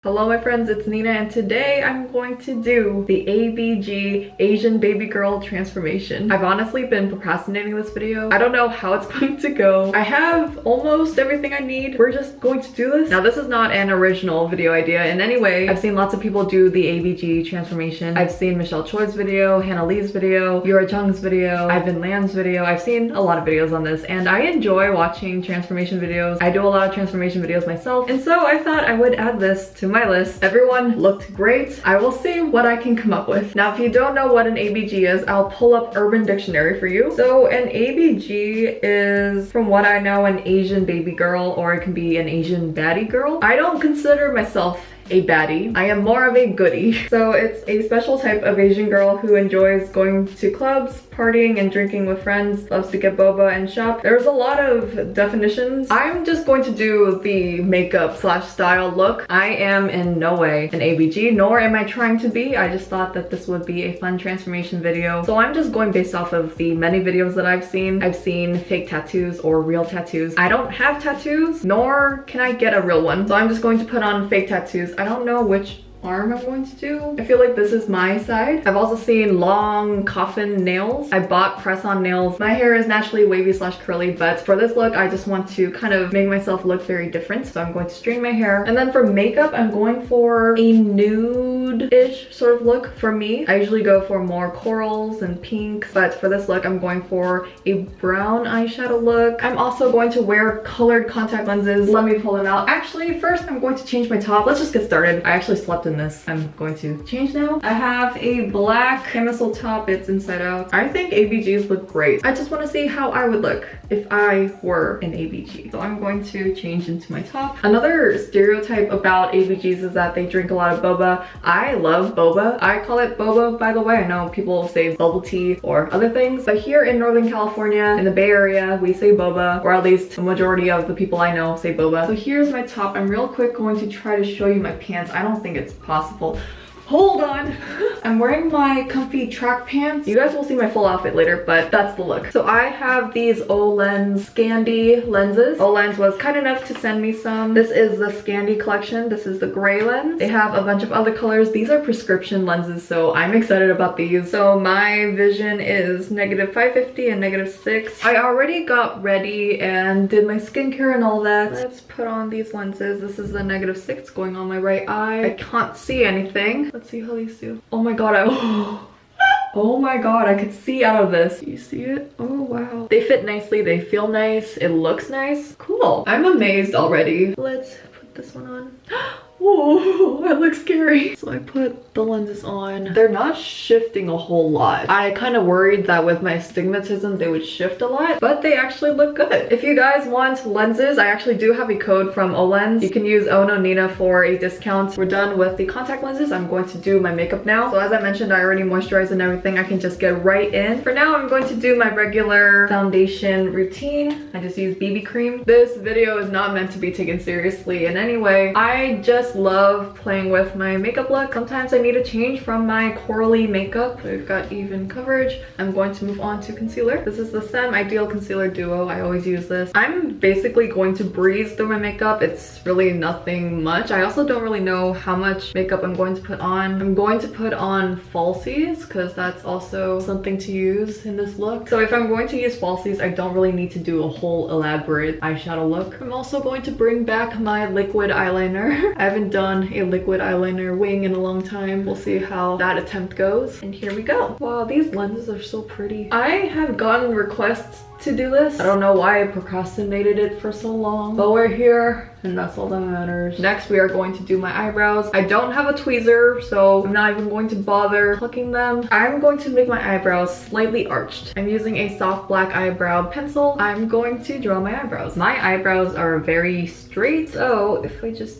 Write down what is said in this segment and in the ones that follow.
Hello my friends, it's Nina and today I'm going to do the ABG Asian baby girl transformation. I've honestly been procrastinating this video. I don't know how it's going to go. I have almost everything I need. We're just going to do this. Now this is not an original video idea in any way. I've seen lots of people do the ABG transformation. I've seen Michelle Choi's video, Hannah Lee's video, Yura Jung's video, Ivan Lam's video. I've seen a lot of videos on this and I enjoy watching transformation videos. I do a lot of transformation videos myself and so I thought I would add this to my list. Everyone looked great. I will see what I can come up with. Now, if you don't know what an ABG is, I'll pull up Urban Dictionary for you. So an ABG is, from what I know, an Asian baby girl, or it can be an Asian baddie girl. I don't consider myself a baddie. I am more of a goodie. So it's a special type of Asian girl who enjoys going to clubs, partying and drinking with friends, loves to get boba and shop. There's a lot of definitions. I'm just going to do the makeup slash style look. I am in no way an ABG, nor am I trying to be. I just thought that this would be a fun transformation video. So I'm just going based off of the many videos that I've seen. I've seen fake tattoos or real tattoos. I don't have tattoos, nor can I get a real one. So I'm just going to put on fake tattoos. I don't know which arm I'm going to do. I feel like this is my side. I've also seen long coffin nails. I bought press-on nails. My hair is naturally wavy slash curly, but for this look, I just want to kind of make myself look very different. So I'm going to straighten my hair. And then for makeup, I'm going for a nude-ish sort of look for me. I usually go for more corals and pinks, but for this look, I'm going for a brown eyeshadow look. I'm also going to wear colored contact lenses. Let me pull them out. Actually, first, I'm going to change my top. Let's just get started. I actually slept in this. I'm going to change now. I have a black camisole top. It's inside out. I think ABGs look great. I just want to see how I would look if I were an ABG. So I'm going to change into my top. Another stereotype about ABGs is that they drink a lot of boba. I love boba. I call it boba, by the way. I know people say bubble tea or other things, but here in Northern California, in the Bay Area, we say boba, or at least the majority of the people I know say boba. So here's my top. I'm real quick going to try to show you my pants. I don't think it's possible. Hold on. I'm wearing my comfy track pants. You guys will see my full outfit later, but that's the look. So I have these Olens Scandi lenses. Olens was kind enough to send me some. This is the Scandi collection. This is the gray lens. They have a bunch of other colors. These are prescription lenses, so I'm excited about these. So my vision is -550 and -6. I already got ready and did my skincare and all that. Let's put on these lenses. This is the -6 going on my right eye. I can't see anything. Let's see how these do. Oh my god, oh my god, I could see out of this. You see it? Oh wow. They fit nicely, they feel nice, it looks nice. Cool. I'm amazed already. Let's put this one on. Whoa, that looks scary. So I put the lenses on. They're not shifting a whole lot. I kind of worried that with my astigmatism they would shift a lot, but they actually look good. If you guys want lenses, I actually do have a code from Olens. You can use Ono Nina for a discount. We're done with the contact lenses. I'm going to do my makeup now. So as I mentioned, I already moisturized and everything. I can just get right in. For now, I'm going to do my regular foundation routine. I just use BB cream. This video is not meant to be taken seriously in any way. I just love playing with my makeup look. Sometimes I need a change from my corally makeup. We've got even coverage. I'm going to move on to concealer. This is the Sem Ideal Concealer Duo. I always use this. I'm basically going to breeze through my makeup. It's really nothing much. I also don't really know how much makeup I'm going to put on. I'm going to put on falsies because that's also something to use in this look. So if I'm going to use falsies, I don't really need to do a whole elaborate eyeshadow look. I'm also going to bring back my liquid eyeliner. I haven't done a liquid eyeliner wing in a long time. We'll see how that attempt goes. And here we go. Wow, these lenses are so pretty. I have gotten requests to do this. I don't know why I procrastinated it for so long, but we're here and that's all that matters. Next, we are going to do my eyebrows. I don't have a tweezer, so I'm not even going to bother plucking them. I'm going to make my eyebrows slightly arched. I'm using a soft black eyebrow pencil. I'm going to draw my eyebrows. My eyebrows are very straight, so if I just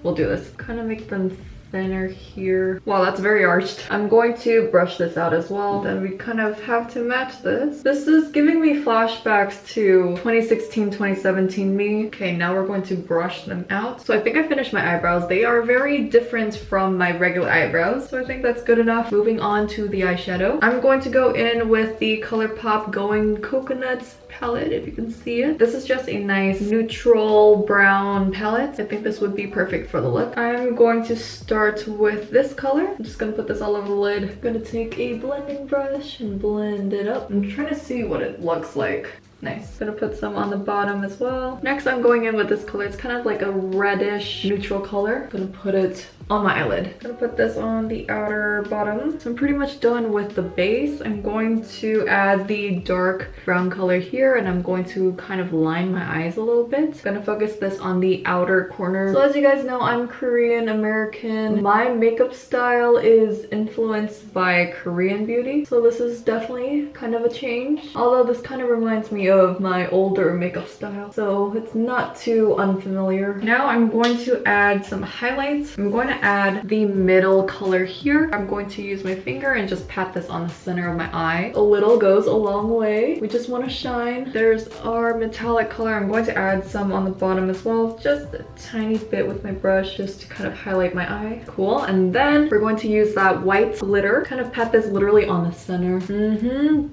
we'll do this. Kind of make them thinner here. Wow, that's very arched. I'm going to brush this out as well. Then we kind of have to match this. This is giving me flashbacks to 2016, 2017 me. Okay, now we're going to brush them out. So I think I finished my eyebrows. They are very different from my regular eyebrows, so I think that's good enough. Moving on to the eyeshadow. I'm going to go in with the ColourPop Going Coconuts palette, if you can see it. This is just a nice neutral brown palette. I think this would be perfect for the look. I'm going to start with this color. I'm just gonna put this all over the lid. I'm gonna take a blending brush and blend it up. I'm trying to see what it looks like. Nice. Gonna put some on the bottom as well. Next, I'm going in with this color. It's kind of like a reddish neutral color. Gonna put it on my eyelid. Gonna put this on the outer bottom. So I'm pretty much done with the base. I'm going to add the dark brown color here, and I'm going to kind of line my eyes a little bit. Gonna focus this on the outer corner. So as you guys know, I'm Korean American. My makeup style is influenced by Korean beauty. So this is definitely kind of a change. Although this kind of reminds me of my older makeup style, so it's not too unfamiliar. Now I'm going to add some highlights. I'm going to add the middle color here. I'm going to use my finger and just pat this on the center of my eye. A little goes a long way. We just want to shine. There's our metallic color. I'm going to add some on the bottom as well, just a tiny bit with my brush, just to kind of highlight my eye. Cool. And then we're going to use that white glitter, kind of pat this literally on the center.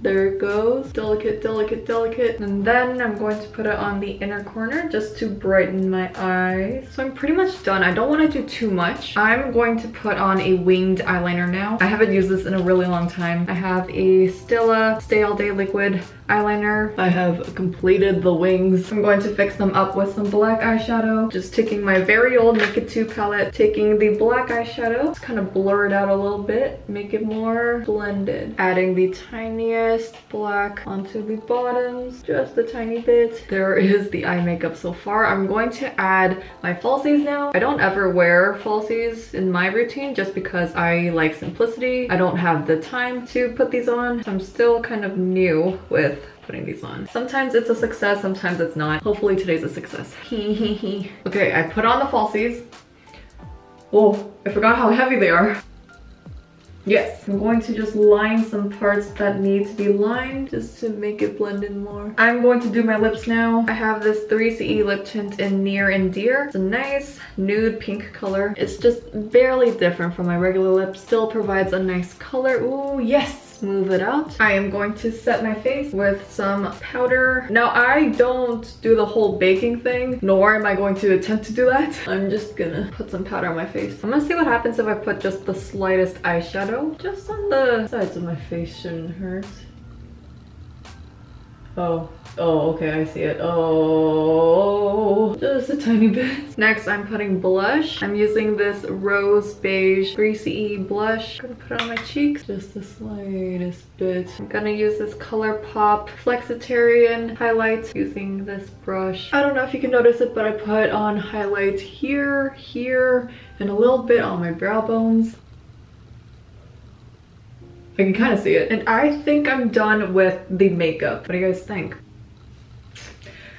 There it goes. Delicate, delicate, delicate. And then I'm going to put it on the inner corner just to brighten my eyes. So I'm pretty much done. I don't want to do too much. I'm going to put on a winged eyeliner now. I haven't used this in a really long time. I have a Stila Stay All Day Liquid eyeliner. I have completed the wings. I'm going to fix them up with some black eyeshadow. Just taking my very old Naked 2 palette, taking the black eyeshadow, just kind of blur it out a little bit, make it more blended. Adding the tiniest black onto the bottoms, just a tiny bit. There is the eye makeup so far. I'm going to add my falsies now. I don't ever wear falsies in my routine just because I like simplicity. I don't have the time to put these on. So I'm still kind of new with putting these on. Sometimes it's a success, sometimes it's not. Hopefully today's a success. Okay, I put on the falsies. Oh, I forgot how heavy they are. Yes, I'm going to just line some parts that need to be lined just to make it blend in more. I'm going to do my lips now. I have this 3CE lip tint in Near and Dear. It's a nice nude pink color. It's just barely different from my regular lips. Still provides a nice color. Ooh, yes! Smooth it out. I am going to set my face with some powder. Now, I don't do the whole baking thing, nor am I going to attempt to do that. I'm just gonna put some powder on my face. I'm gonna see what happens if I put just the slightest eyeshadow. Just on the sides of my face, shouldn't hurt. Oh, okay, I see it. Oh, just a tiny bit. Next, I'm putting blush. I'm using this Rose Beige 3CE blush. I'm gonna put it on my cheeks, just the slightest bit. I'm gonna use this ColourPop Flexitarian highlight using this brush. I don't know if you can notice it, but I put on highlight here, here, and a little bit on my brow bones. I can kind of see it. And I think I'm done with the makeup. What do you guys think?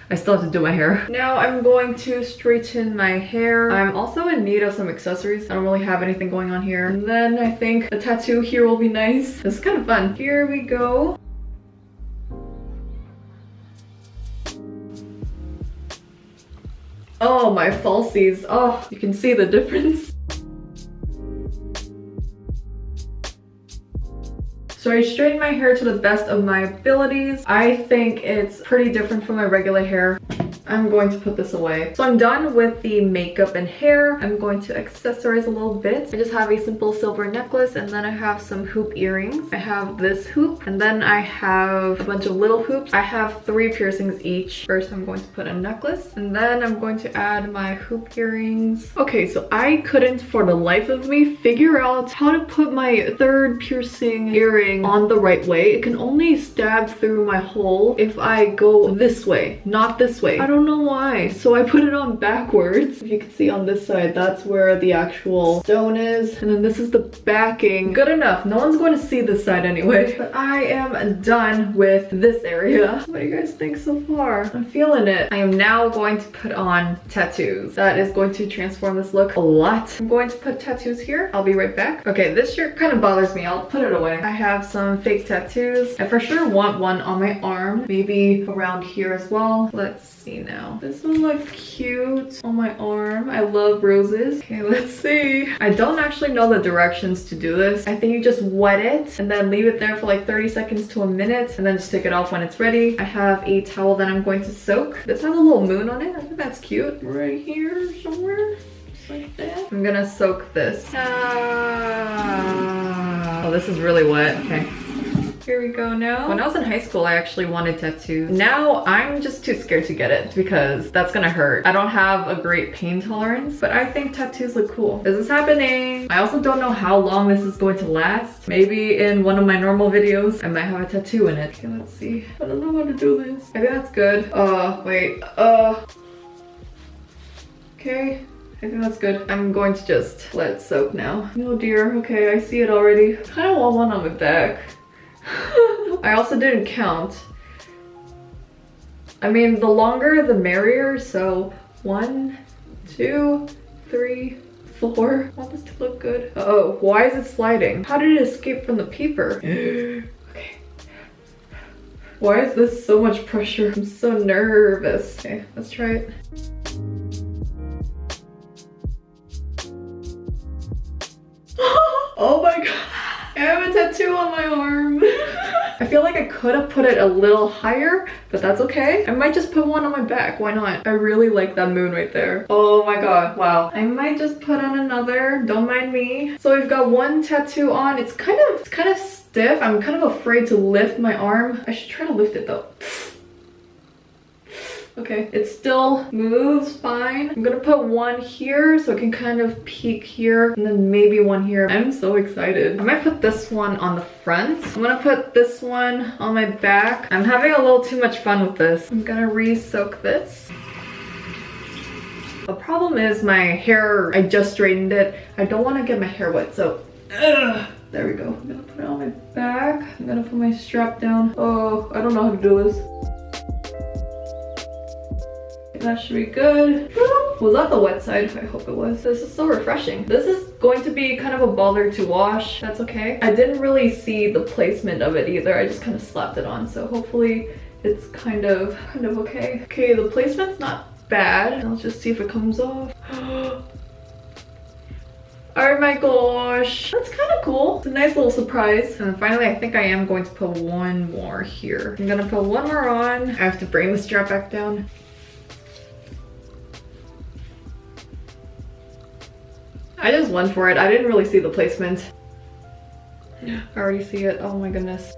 I still have to do my hair. Now I'm going to straighten my hair. I'm also in need of some accessories. I don't really have anything going on here. And then I think a tattoo here will be nice. This is kind of fun. Here we go. Oh, my falsies. Oh, you can see the difference. So I straightened my hair to the best of my abilities. I think it's pretty different from my regular hair. I'm going to put this away. So I'm done with the makeup and hair. I'm going to accessorize a little bit. I just have a simple silver necklace, and then I have some hoop earrings. I have this hoop, and then I have a bunch of little hoops. I have 3 piercings each. First, I'm going to put a necklace, and then I'm going to add my hoop earrings. Okay, so I couldn't for the life of me figure out how to put my 3rd piercing earring on the right way. It can only stab through my hole if I go this way, not this way. I don't don't know why. So I put it on backwards. If you can see on this side, that's where the actual stone is. And then this is the backing. Good enough. No one's going to see this side anyway. But I am done with this area. What do you guys think so far? I'm feeling it. I am now going to put on tattoos. That is going to transform this look a lot. I'm going to put tattoos here. I'll be right back. Okay, this shirt kind of bothers me. I'll put it away. I have some fake tattoos. I for sure want one on my arm. Maybe around here as well. Let's see now. This one looks cute on my arm. I love roses. Okay, let's see. I don't actually know the directions to do this. I think you just wet it and then leave it there for like 30 seconds to a minute and then just take it off when it's ready. I have a towel that I'm going to soak. This has a little moon on it. I think that's cute. Right here somewhere. Just like that. I'm gonna soak this. Oh, this is really wet. Okay. Here we go now. When I was in high school, I actually wanted tattoos. Now I'm just too scared to get it because that's gonna hurt. I don't have a great pain tolerance, but I think tattoos look cool. This is happening. I also don't know how long this is going to last. Maybe in one of my normal videos, I might have a tattoo in it. Okay, let's see. I don't know how to do this. I think that's good. Wait. Okay. I think that's good. I'm going to just let it soak now. Oh dear. Okay, I see it already. I kind of want one on my back. I also didn't count. I mean, the longer the merrier, so 1, 2, 3, 4. I want this to look good. Oh, why is it sliding? How did it escape from the paper? Okay. Why is this so much pressure? I'm so nervous. Okay, let's try it. Oh my god. I have a tattoo on my arm. I feel like I could have put it a little higher, but that's okay. I might just put one on my back. Why not? I really like that moon right there. Oh my god, wow. I might just put on another. Don't mind me. So we've got one tattoo on. It's kind of stiff. I'm kind of afraid to lift my arm. I should try to lift it though. Okay, it still moves fine. I'm gonna put one here so it can kind of peek here and then maybe one here. I'm so excited. I might put this one on the front. I'm gonna put this one on my back. I'm having a little too much fun with this. I'm gonna re-soak this. The problem is my hair, I just straightened it. I don't want to get my hair wet, so there we go. I'm gonna put it on my back. I'm gonna put my strap down. Oh, I don't know how to do this. That should be good. Was that the wet side? I hope it was. This is so refreshing. This is going to be kind of a bother to wash. That's okay. I didn't really see the placement of it either. I just kind of slapped it on. So hopefully it's kind of okay. Okay, the placement's not bad. Let's just see if it comes off. Oh my gosh. That's kind of cool. It's a nice little surprise. And finally, I think I am going to put one more here. I'm gonna put one more on. I have to bring the strap back down. I just went for it. I didn't really see the placement. I already see it. Oh my goodness.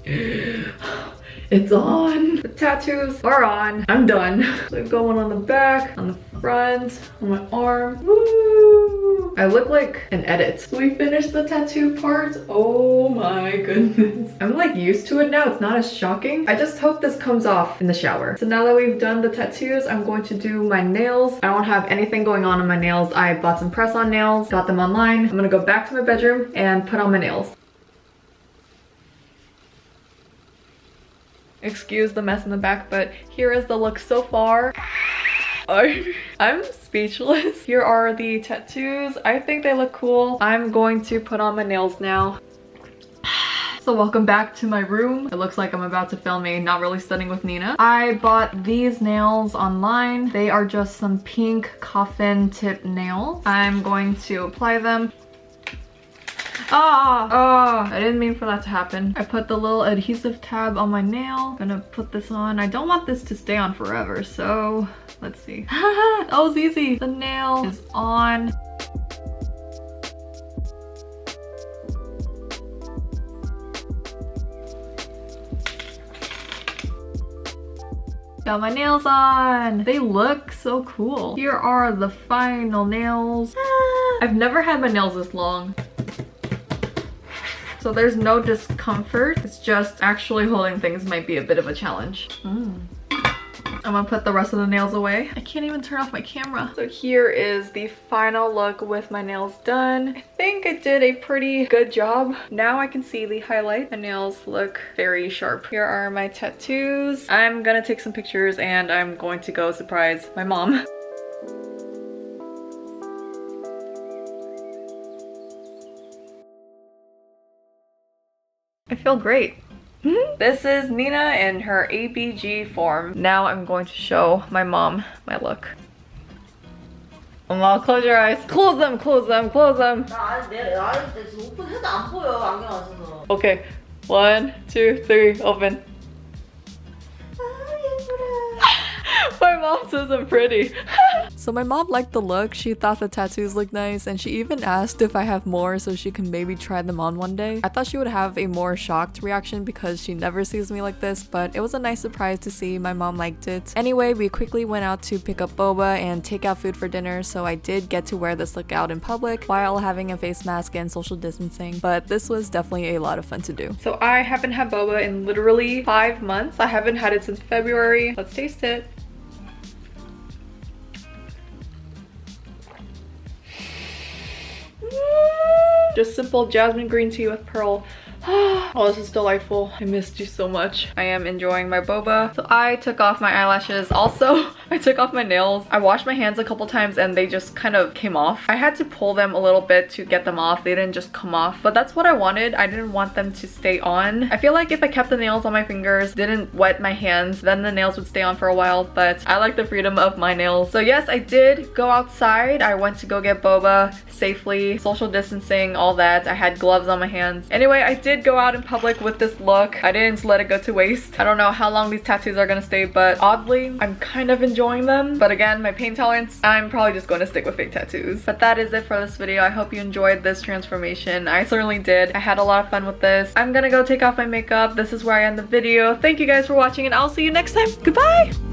It's on. The tattoos are on. I'm done. So I've got one on the back, on the front, on my arm. Woo! I look like an edit. So we finished the tattoo part. Oh my goodness. I'm like used to it now. It's not as shocking. I just hope this comes off in the shower. So now that we've done the tattoos, I'm going to do my nails. I don't have anything going on in my nails. I bought some press-on nails, got them online. I'm gonna go back to my bedroom and put on my nails. Excuse the mess in the back, but here is the look so far. I'm speechless. Here are the tattoos. I think they look cool. I'm going to put on my nails now. So welcome back to my room. It looks like I'm about to film a Not Really Studying with Nina. I bought these nails online. They are just some pink coffin tip nails. I'm going to apply them. I didn't mean for that to happen. I put the little adhesive tab on my nail. I'm gonna put this on. I don't want this to stay on forever, so let's see. That was easy. The nail is on. Got my nails on. They look so cool. Here are the final nails. I've never had my nails this long. So there's no discomfort. It's just actually holding things might be a bit of a challenge. I'm gonna put the rest of the nails away. I can't even turn off my camera. So here is the final look with my nails done. I think I did a pretty good job. Now I can see the highlight. My nails look very sharp. Here are my tattoos. I'm gonna take some pictures and I'm going to go surprise my mom. I feel great. This is Nina in her ABG form. Now I'm going to show my mom my look. Mama, close your eyes. Close them, close them, close them. Okay, 1, 2, 3, open. My mom says I'm pretty. So my mom liked the look. She thought the tattoos looked nice and she even asked if I have more so she can maybe try them on one day. I thought she would have a more shocked reaction because she never sees me like this, but it was a nice surprise to see my mom liked it. Anyway, we quickly went out to pick up boba and take out food for dinner, so I did get to wear this look out in public while having a face mask and social distancing, but this was definitely a lot of fun to do. So I haven't had boba in literally 5 months. I haven't had it since February. Let's taste it. Just simple jasmine green tea with pearl. Oh, this is delightful. I missed you so much. I am enjoying my boba. So I took off my eyelashes. Also, I took off my nails. I washed my hands a couple times and they just kind of came off. I had to pull them a little bit to get them off. They didn't just come off, but that's what I wanted. I didn't want them to stay on. I feel like if I kept the nails on my fingers, didn't wet my hands, then the nails would stay on for a while, but I like the freedom of my nails. So yes, I did go outside. I went to go get boba safely, social distancing, all that. I had gloves on my hands. Anyway, I did go out in public with this look. I didn't let it go to waste. I don't know how long these tattoos are gonna stay, but oddly, I'm kind of enjoying them. But again, my pain tolerance, I'm probably just going to stick with fake tattoos. But that is it for this video. I hope you enjoyed this transformation. I certainly did. I had a lot of fun with this. I'm gonna go take off my makeup. This is where I end the video. Thank you guys for watching and I'll see you next time. Goodbye!